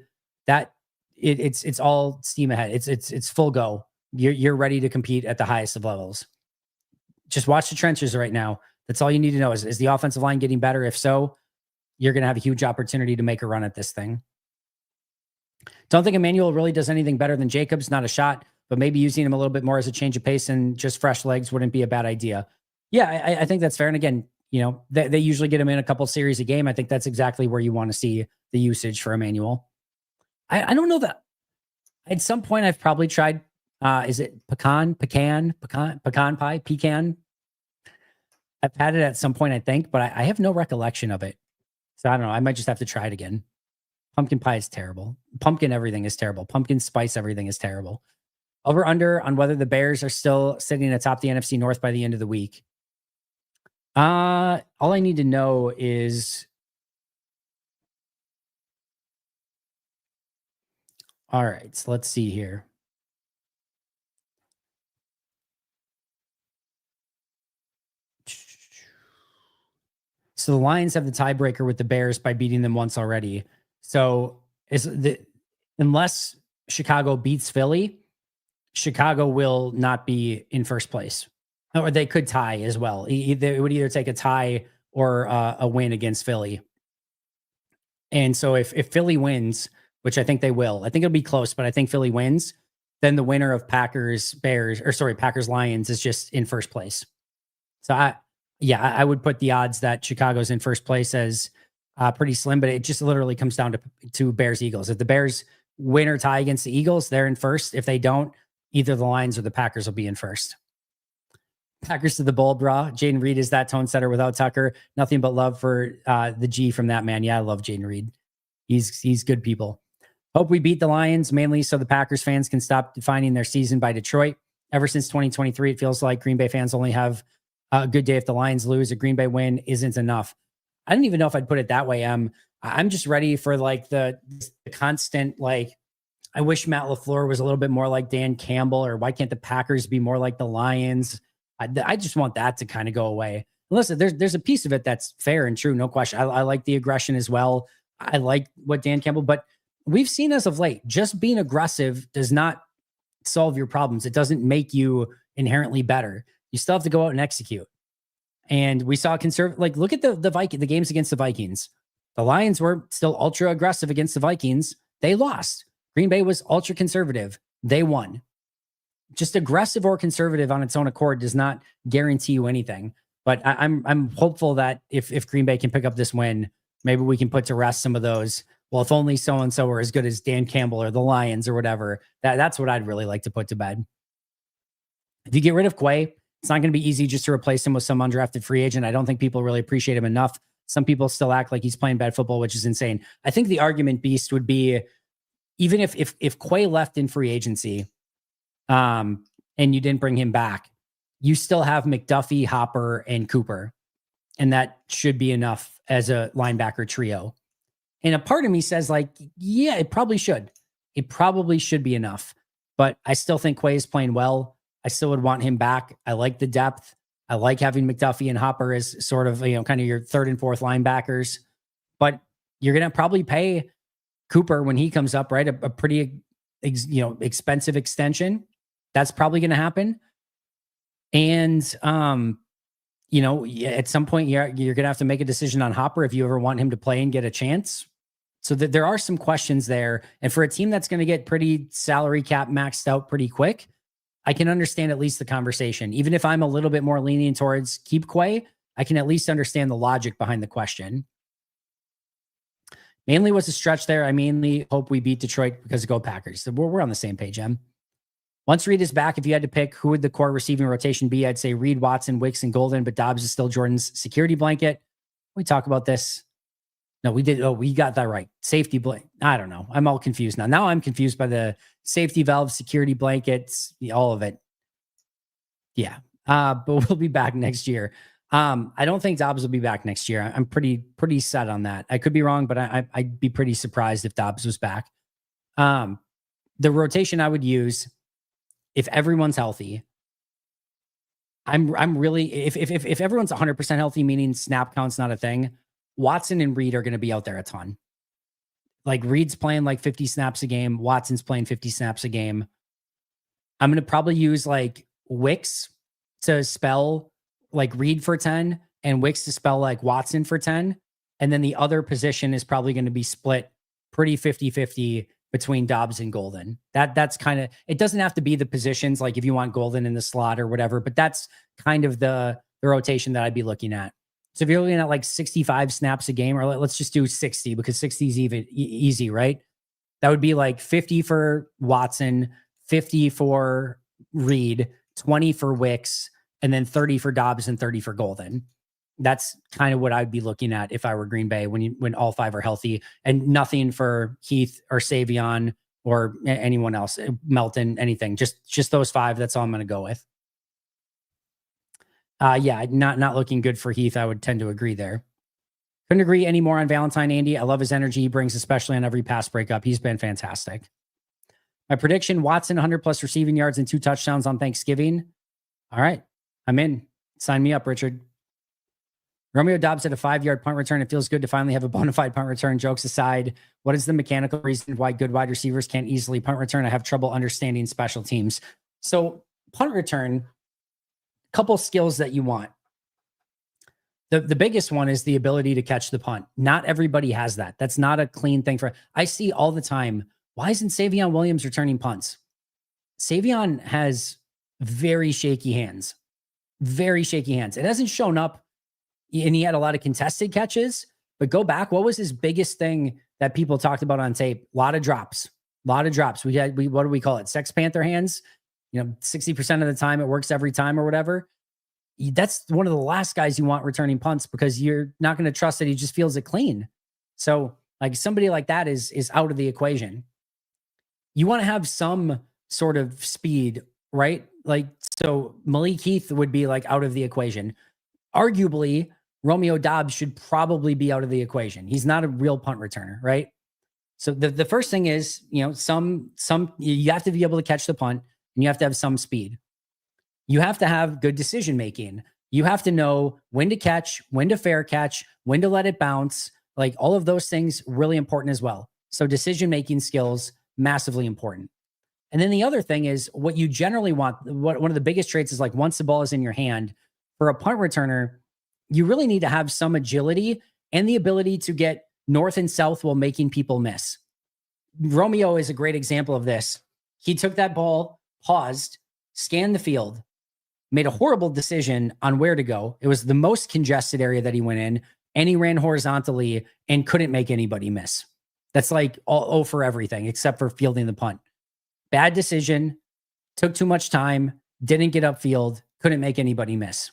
that it's all steam ahead. It's full go. You're ready to compete at the highest of levels. Just watch the trenches right now. That's all you need to know. Is the offensive line getting better? If so, you're going to have a huge opportunity to make a run at this thing. Don't think Emmanuel really does anything better than Jacobs. Not a shot, but maybe using him a little bit more as a change of pace and just fresh legs wouldn't be a bad idea. Yeah, I think that's fair. And again, they usually get him in a couple series a game. I think that's exactly where you want to see the usage for Emmanuel. I don't know that at some point I've probably tried, is it pecan pie, pecan? I've had it at some point, I think, but I have no recollection of it. So I don't know. I might just have to try it again. Pumpkin pie is terrible. Pumpkin everything is terrible. Pumpkin spice everything is terrible. Over under on whether the Bears are still sitting atop the NFC North by the end of the week. All I need to know is, all right, so let's see here. So the Lions have the tiebreaker with the Bears by beating them once already. So unless Chicago beats Philly, Chicago will not be in first place. Or they could tie as well. It would either take a tie or a win against Philly. And so if Philly wins, which I think they will, I think it'll be close, but I think Philly wins, then the winner of Packers Lions is just in first place. So I would put the odds that Chicago's in first place as pretty slim, but it just literally comes down to Bears Eagles. If the Bears win or tie against the Eagles, they're in first. If they don't, either the Lions or the Packers will be in first. Packers to the bowl, brah. Jaden Reed is that tone setter without Tucker. Nothing but love for the G from that man. Yeah, I love Jaden Reed. He's good people. Hope we beat the Lions, mainly so the Packers fans can stop defining their season by Detroit. Ever since 2023, it feels like Green Bay fans only have a good day if the Lions lose. A Green Bay win isn't enough. I don't even know if I'd put it that way. I'm just ready for like the constant, like, I wish Matt LaFleur was a little bit more like Dan Campbell, or why can't the Packers be more like the Lions? I just want that to kind of go away. Listen, there's a piece of it that's fair and true, no question. I like the aggression as well. I like what Dan Campbell, but we've seen as of late, just being aggressive does not solve your problems. It doesn't make you inherently better. You still have to go out and execute. And we saw like, look at the games against the Vikings. The Lions were still ultra aggressive against the Vikings. They lost. Green Bay was ultra conservative. They won. Just aggressive or conservative on its own accord does not guarantee you anything. But I'm hopeful that if Green Bay can pick up this win, maybe we can put to rest some of those. Well, if only so and so are as good as Dan Campbell or the Lions or whatever. That's what I'd really like to put to bed. If you get rid of Quay, it's not going to be easy just to replace him with some undrafted free agent. I don't think people really appreciate him enough. Some people still act like he's playing bad football, which is insane. I think the argument beast would be, even if Quay left in free agency, and you didn't bring him back, you still have McDuffie, Hopper, and Cooper. And that should be enough as a linebacker trio. And a part of me says, like, yeah, it probably should. It probably should be enough. But I still think Quay is playing well. I still would want him back. I like the depth. I like having McDuffie and Hopper as sort of, kind of your third and fourth linebackers. But you're going to probably pay Cooper when he comes up, right? A pretty, expensive extension. That's probably going to happen. And, at some point you're going to have to make a decision on Hopper if you ever want him to play and get a chance. So that there are some questions there. And for a team that's going to get pretty salary cap maxed out pretty quick, I can understand at least the conversation. Even if I'm a little bit more lenient towards keep Quay, I can at least understand the logic behind the question. Mainly was a stretch there. I mainly hope we beat Detroit because go Packers. So we're on the same page, Em. Once Reed is back, if you had to pick who would the core receiving rotation be, I'd say Reed, Watson, Wicks, and Golden, but Dobbs is still Jordan's security blanket. We talk about this. No, we did. Oh, we got that right. Safety blanket. I don't know. I'm all confused now. Now I'm confused by the safety valve, security blankets, all of it. Yeah. But we'll be back next year. I don't think Dobbs will be back next year. I'm pretty set on that. I could be wrong, but I'd be pretty surprised if Dobbs was back. The rotation I would use if everyone's healthy. I'm really, if everyone's 100% healthy, meaning snap count's not a thing, Watson and Reed are going to be out there a ton. Like Reed's playing like 50 snaps a game. Watson's playing 50 snaps a game. I'm going to probably use like Wicks to spell like Reed for 10 and Wicks to spell like Watson for 10. And then the other position is probably going to be split pretty 50-50 between Dobbs and Golden. That's kind of, it doesn't have to be the positions, like if you want Golden in the slot or whatever, but that's kind of the rotation that I'd be looking at. So if you're looking at like 65 snaps a game, or let's just do 60 because 60 is even easy, right? That would be like 50 for Watson, 50 for Reed, 20 for Wicks, and then 30 for Dobbs and 30 for Golden. That's kind of what I'd be looking at if I were Green Bay when all five are healthy, and nothing for Heath or Savion or anyone else, Melton, anything. Just those five. That's all I'm going to go with. Yeah, not looking good for Heath. I would tend to agree there. Couldn't agree any more on Valentine, Andy. I love his energy he brings, especially on every pass breakup. He's been fantastic. My prediction, Watson, 100+ receiving yards and 2 touchdowns on Thanksgiving. All right, I'm in. Sign me up, Richard. Romeo Doubs had a 5-yard punt return. It feels good to finally have a bona fide punt return. Jokes aside, what is the mechanical reason why good wide receivers can't easily punt return? I have trouble understanding special teams. So punt return, couple skills that you want. The biggest one is the ability to catch the punt. Not everybody has that. That's not a clean thing for. I see all the time, why isn't Savion Williams returning punts? Savion has very shaky hands. Very shaky hands. It hasn't shown up, and he had a lot of contested catches, but go back. What was his biggest thing that people talked about on tape? A lot of drops. What do we call it? Sex Panther hands. 60% of the time it works every time or whatever. That's one of the last guys you want returning punts, because you're not going to trust that he just feels it clean. So like somebody like that is out of the equation. You want to have some sort of speed, right? Like, so Malik Heath would be like out of the equation. Arguably, Romeo Doubs should probably be out of the equation. He's not a real punt returner, right? So the first thing is, some you have to be able to catch the punt, and you have to have some speed. You have to have good decision making. You have to know when to catch, when to fair catch, when to let it bounce. Like all of those things, really important as well. So decision making skills, massively important. And then the other thing is what you generally want. One of the biggest traits is like once the ball is in your hand, for a punt returner, you really need to have some agility and the ability to get north and south while making people miss. Romeo is a great example of this. He took that ball, paused, scanned the field, made a horrible decision on where to go. It was the most congested area that he went in, and he ran horizontally and couldn't make anybody miss. That's like all for everything except for fielding the punt. Bad decision, took too much time, didn't get upfield, couldn't make anybody miss.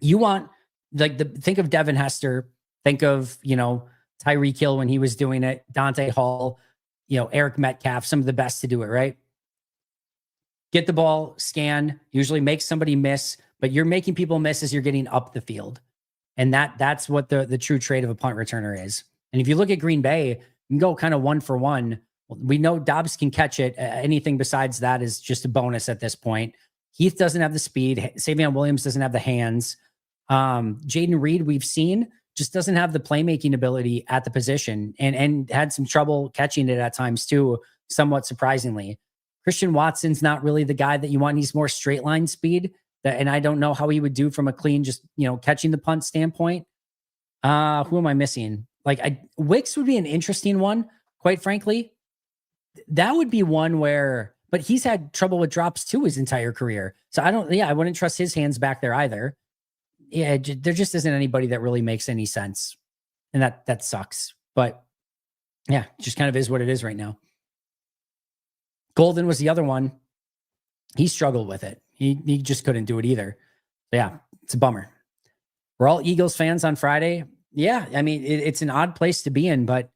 You want, think of Devin Hester, think of, Tyreek Hill when he was doing it, Dante Hall, Eric Metcalf, some of the best to do it, right? Get the ball, scan, usually make somebody miss, but you're making people miss as you're getting up the field. And that's what the true trait of a punt returner is. And if you look at Green Bay, you can go kind of 1 for 1. We know Dobbs can catch it. Anything besides that is just a bonus at this point. Heath doesn't have the speed. Savion Williams doesn't have the hands. Jaden Reed, we've seen, just doesn't have the playmaking ability at the position, and had some trouble catching it at times too, somewhat surprisingly. Christian Watson's not really the guy that you want. He's more straight line speed. And I don't know how he would do from a clean, just, catching the punt standpoint. Who am I missing? Wicks would be an interesting one, quite frankly. That would be one where, but he's had trouble with drops too his entire career. So I wouldn't trust his hands back there either. Yeah, there just isn't anybody that really makes any sense. And that sucks. But yeah, just kind of is what it is right now. Golden was the other one. He struggled with it. He just couldn't do it either. But yeah, it's a bummer. We're all Eagles fans on Friday. Yeah, I mean, it's an odd place to be in, but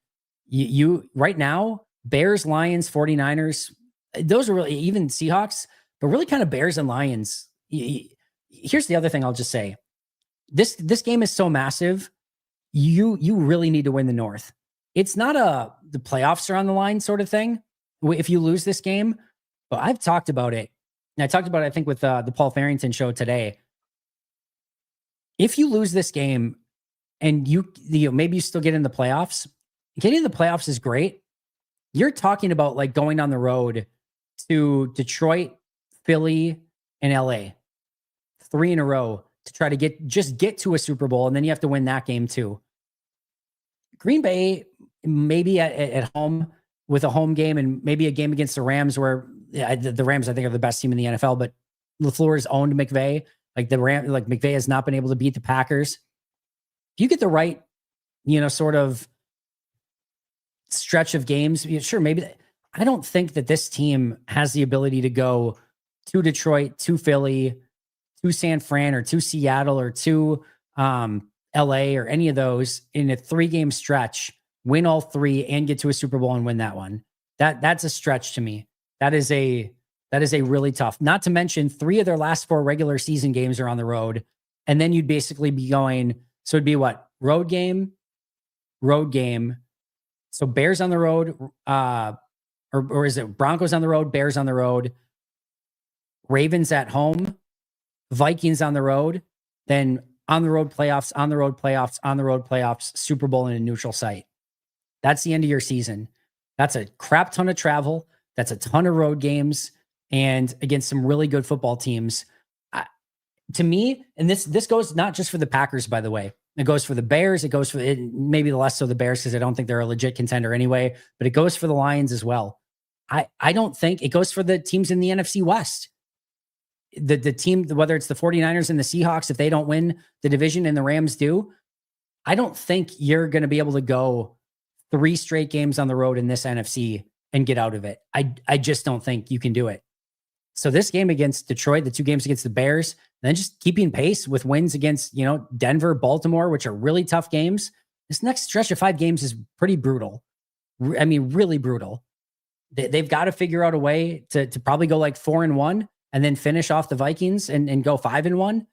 you right now, Bears, Lions, 49ers, those are really, even Seahawks, but really kind of Bears and Lions. Here's the other thing I'll just say. This game is so massive. You really need to win the North. It's not the playoffs are on the line sort of thing. If you lose this game, but I've talked about it. And I talked about it, I think, with the Paul Farrington show today. If you lose this game and maybe you still get in the playoffs, getting in the playoffs is great. You're talking about like going on the road to Detroit, Philly, and LA 3 in a row to try to get to a Super Bowl, and then you have to win that game too. Green Bay, maybe at home with a home game and maybe a game against the Rams where the Rams, I think, are the best team in the NFL, but LaFleur's owned McVay. Like McVay has not been able to beat the Packers. If you get the right, sort of stretch of games, sure, maybe. I don't think that this team has the ability to go to Detroit, to Philly, to San Fran, or to Seattle, or to LA, or any of those in a 3-game stretch, win all 3 and get to a Super Bowl and win that one. That's a stretch to me. That is a really tough, not to mention 3 of their last 4 regular season games are on the road. And then you'd basically be going, so it'd be what? Road game. So Bears on the road, or is it Broncos on the road, Bears on the road, Ravens at home, Vikings on the road, then on the road playoffs, on the road playoffs, on the road playoffs, Super Bowl in a neutral site. That's the end of your season. That's a crap ton of travel. That's a ton of road games, and against some really good football teams. To me, and this goes not just for the Packers, by the way. It goes for the Bears. It goes for maybe less so the Bears because I don't think they're a legit contender anyway, but it goes for the Lions as well. I don't think it goes for the teams in the NFC West. The team, whether it's the 49ers and the Seahawks, if they don't win the division and the Rams do, I don't think you're going to be able to go 3 straight games on the road in this NFC and get out of it. I just don't think you can do it. So this game against Detroit, the 2 games against the Bears, and then just keeping pace with wins against, Denver, Baltimore, which are really tough games. This next stretch of 5 games is pretty brutal. I mean, really brutal. They've got to figure out a way to probably go like 4-1 and then finish off the Vikings and go 5-1.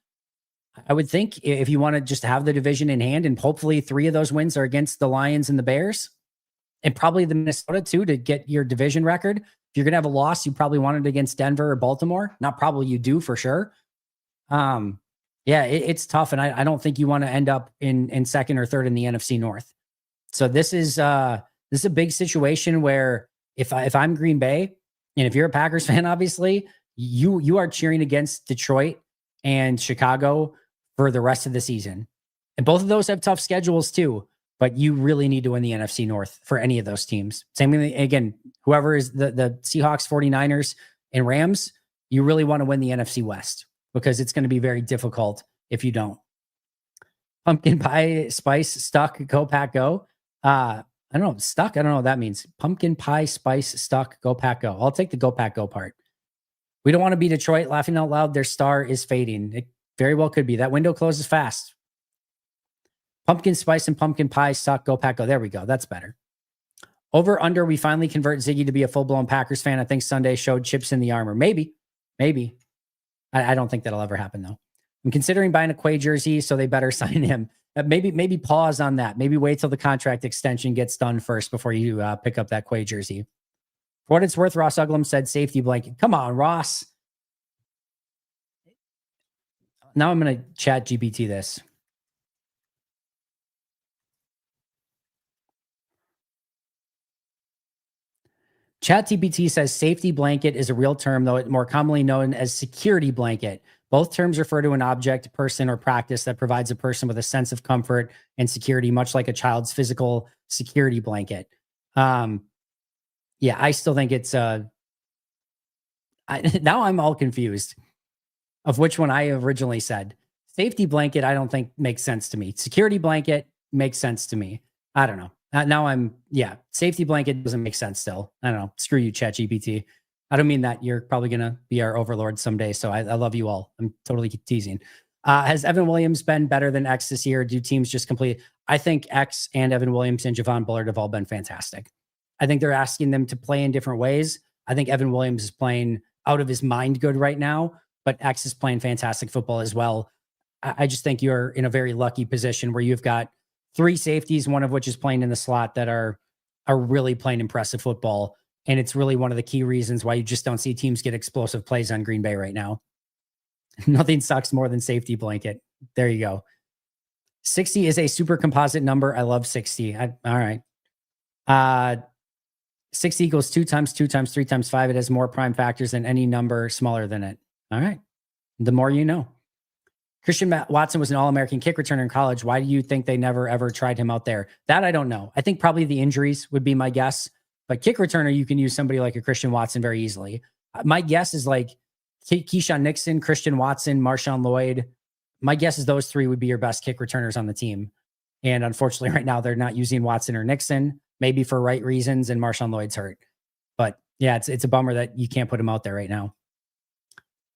I would think if you want to just have the division in hand, and hopefully 3 of those wins are against the Lions and the Bears, and probably the Minnesota too, to get your division record. If you're going to have a loss, you probably want it against Denver or Baltimore. Not probably, you do for sure. It's tough. And I don't think you want to end up in second or third in the NFC North. So this is a big situation where if I'm Green Bay, and if you're a Packers fan, obviously you are cheering against Detroit and Chicago for the rest of the season. And both of those have tough schedules too, but you really need to win the NFC North for any of those teams. Same thing again, whoever is the Seahawks, 49ers, and Rams, you really want to win the NFC West because it's going to be very difficult if you don't. Pumpkin pie spice stuck, go Pack go. I don't know, stuck. I don't know what that means. Pumpkin pie spice stuck, go Pack go. I'll take the go Pack go part. We don't want to be Detroit. Laughing out loud, their star is fading. It very well could be. That window closes fast. Pumpkin spice and pumpkin pie stuck, go Pack go. There we go. That's better. Over under, we finally convert Ziggy to be a full-blown Packers fan. I think Sunday showed chips in the armor. Maybe. I don't think that'll ever happen, though. I'm considering buying a Quay jersey, so they better sign him. Maybe pause on that. Maybe wait till the contract extension gets done first before you pick up that Quay jersey. For what it's worth, Ross Uglum said safety blanket. Come on, Ross. Now I'm going to chat GPT this. ChatGPT says safety blanket is a real term, though it's more commonly known as security blanket. Both terms refer to an object, person, or practice that provides a person with a sense of comfort and security, much like a child's physical security blanket. I still think it's now I'm all confused of which one I originally said. Safety blanket, I don't think makes sense to me. Security blanket makes sense to me. I don't know. Now safety blanket doesn't make sense still. I don't know. Screw you, ChatGPT. I don't mean that. You're probably going to be our overlord someday. So I love you all. I'm totally teasing. Has Evan Williams been better than X this year? Do teams just complete? I think X and Evan Williams and Javon Bullard have all been fantastic. I think they're asking them to play in different ways. I think Evan Williams is playing out of his mind good right now, but X is playing fantastic football as well. I just think you're in a very lucky position where you've got 3 safeties, one of which is playing in the slot, that are really playing impressive football. And it's really one of the key reasons why you just don't see teams get explosive plays on Green Bay right now. Nothing sucks more than safety blanket. There you go. 60 is a super composite number. I love 60. All right. 60 equals 2 times 2 times 3 times 5. It has more prime factors than any number smaller than it. All right. The more you know. Christian Watson was an All-American kick returner in college. Why do you think they never ever tried him out there? That I don't know. I think probably the injuries would be my guess. But kick returner, you can use somebody like a Christian Watson very easily. My guess is like Keyshawn Nixon, Christian Watson, Marshawn Lloyd. My guess is those three would be your best kick returners on the team. And unfortunately, right now they're not using Watson or Nixon, maybe for right reasons, and Marshawn Lloyd's hurt. But yeah, it's a bummer that you can't put him out there right now.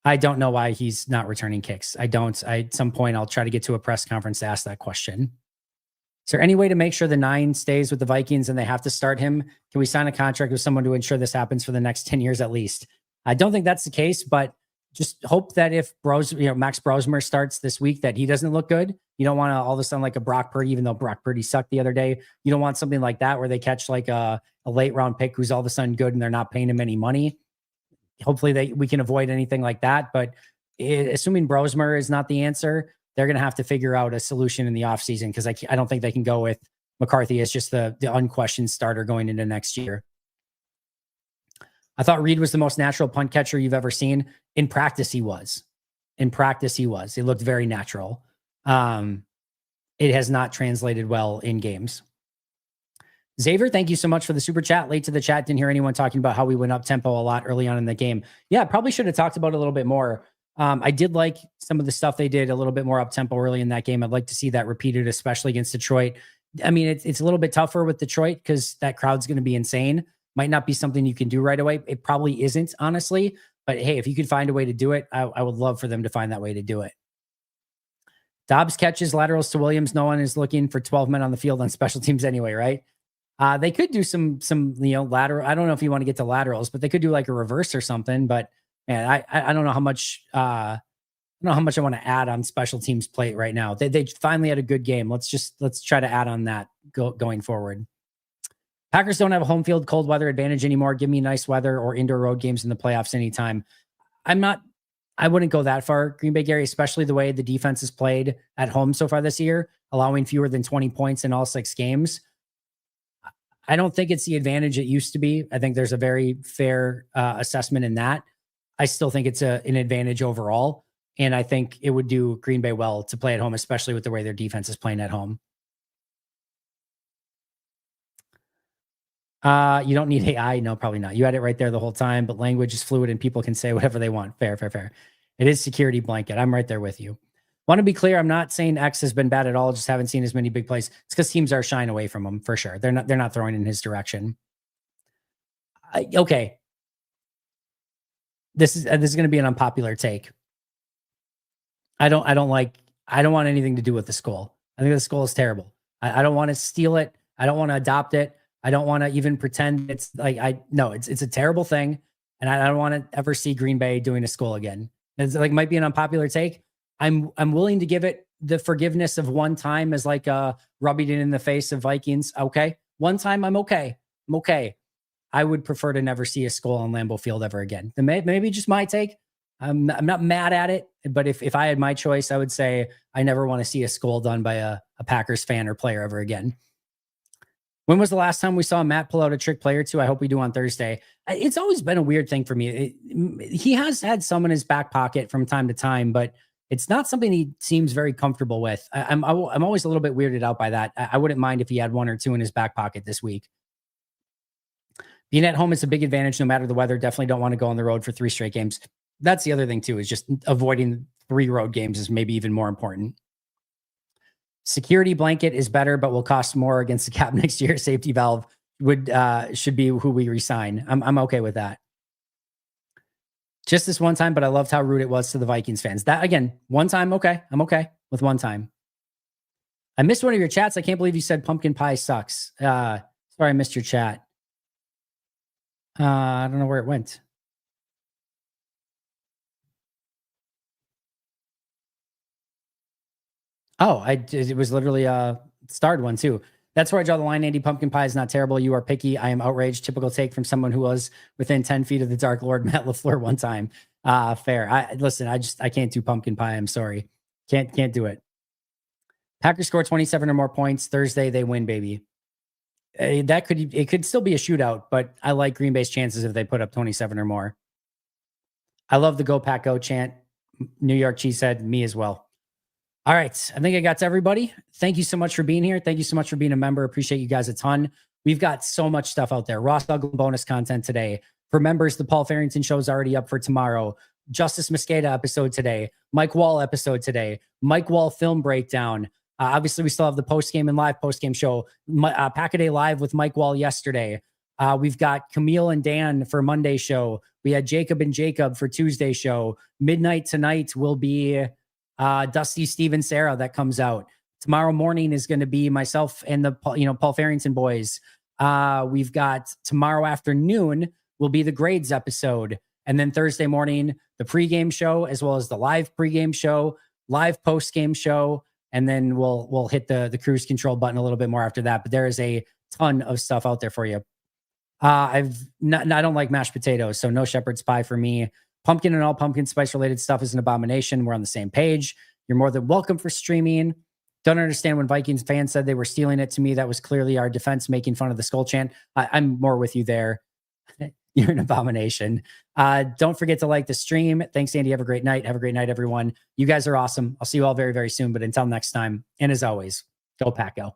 I don't know why he's not returning kicks. At some point, I'll try to get to a press conference to ask that question. Is there any way to make sure the 9 stays with the Vikings and they have to start him? Can we sign a contract with someone to ensure this happens for the next 10 years at least? I don't think that's the case, but just hope that if Max Brosmer starts this week, that he doesn't look good. You don't want to all of a sudden like a Brock Purdy, even though Brock Purdy sucked the other day. You don't want something like that where they catch like a late round pick who's all of a sudden good and they're not paying him any money. Hopefully we can avoid anything like that. But assuming Brosmer is not the answer, they're going to have to figure out a solution in the offseason because I don't think they can go with McCarthy as just the unquestioned starter going into next year. I thought Reed was the most natural punt catcher you've ever seen. In practice, he was. It looked very natural. It has not translated well in games. Xavier, thank you so much for the super chat. Late to the chat. Didn't hear anyone talking about how we went up tempo a lot early on in the game. Yeah, probably should have talked about it a little bit more. I did like some of the stuff they did a little bit more up tempo early in that game. I'd like to see that repeated, especially against Detroit. I mean, it's a little bit tougher with Detroit because that crowd's going to be insane. Might not be something you can do right away. It probably isn't, honestly. But hey, if you could find a way to do it, I would love for them to find that way to do it. Dobbs catches laterals to Williams. No one is looking for 12 men on the field on special teams anyway, right? They could do some lateral. I don't know if you want to get to laterals, but they could do like a reverse or something. But man, I don't know how much I want to add on special teams plate right now. They finally had a good game. Let's try to add on that going forward. Packers don't have a home field cold weather advantage anymore. Give me nice weather or indoor road games in the playoffs anytime. I wouldn't go that far, Green Bay, Gary, especially the way the defense has played at home so far this year, allowing fewer than 20 points in all 6 games. I don't think it's the advantage it used to be. I think there's a very fair assessment in that. I still think it's an advantage overall. And I think it would do Green Bay well to play at home, especially with the way their defense is playing at home. You don't need AI. No, probably not. You had it right there the whole time, but language is fluid and people can say whatever they want. Fair. It is security blanket. I'm right there with you. Want to be clear, I'm not saying X has been bad at all. Just haven't seen as many big plays. It's because teams are shying away from him for sure. They're not throwing in his direction. Okay. This is going to be an unpopular take. I don't want anything to do with the skull. I think the skull is terrible. I don't want to steal it. I don't want to adopt it. I don't want to even pretend it's like it's a terrible thing. And I don't want to ever see Green Bay doing a skull again. It's like might be an unpopular take. I'm willing to give it the forgiveness of one time as like rubbing it in the face of Vikings. Okay. One time I'm okay. I would prefer to never see a skull on Lambeau Field ever again. Maybe just my take. I'm not mad at it, but if I had my choice, I would say I never want to see a skull done by a Packers fan or player ever again. When was the last time we saw Matt pull out a trick play or two? I hope we do on Thursday. It's always been a weird thing for me. He has had some in his back pocket from time to time, but it's not something he seems very comfortable with. I'm always a little bit weirded out by that. I wouldn't mind if he had 1 or 2 in his back pocket this week. Being at home is a big advantage no matter the weather. Definitely don't want to go on the road for 3 straight games. That's the other thing too, is just avoiding 3 road games is maybe even more important. Security blanket is better, but will cost more against the cap next year. Safety valve should be who we resign. I'm okay with that. Just this one time, but I loved how rude it was to the Vikings fans. That again, one time, okay. I'm okay with one time. I missed one of your chats. I can't believe you said pumpkin pie sucks. Sorry, I missed your chat. I don't know where it went. Oh, it was literally a starred one too. That's where I draw the line, Andy. Pumpkin pie is not terrible. You are picky. I am outraged. Typical take from someone who was within 10 feet of the Dark Lord, Matt LaFleur, one time. Fair. I can't do pumpkin pie. I'm sorry. Can't do it. Packers score 27 or more points. Thursday, they win, baby. It could still be a shootout, but I like Green Bay's chances if they put up 27 or more. I love the Go Pack Go chant. New York Cheesehead, me as well. All right. I think I got to everybody. Thank you so much for being here. Thank you so much for being a member. Appreciate you guys a ton. We've got so much stuff out there. Ross Douglas bonus content today. For members, the Paul Farrington show is already up for tomorrow. Justice Mosqueda episode today. Mike Wall episode today. Mike Wall film breakdown. Obviously, we still have the post-game and live post-game show. Pack-A-Day Live with Mike Wall yesterday. We've got Camille and Dan for Monday show. We had Jacob and Jacob for Tuesday show. Midnight tonight will be Dusty, Steve, and Sarah that comes out. Tomorrow morning is going to be myself and the Paul Farrington boys. We've got tomorrow afternoon will be the grades episode. And then Thursday morning, the pregame show, as well as the live pregame show, live postgame show. And then we'll hit the cruise control button a little bit more after that. But there is a ton of stuff out there for you. I don't like mashed potatoes, so no shepherd's pie for me. Pumpkin and all pumpkin spice related stuff is an abomination. We're on the same page. You're more than welcome for streaming. Don't understand when Vikings fans said they were stealing it. To me, that was clearly our defense making fun of the skull chant. I'm more with you there. You're an abomination. Don't forget to like the stream. Thanks, Andy. Have a great night. Have a great night, everyone. You guys are awesome. I'll see you all very, very soon. But until next time, and as always, go Pack Go.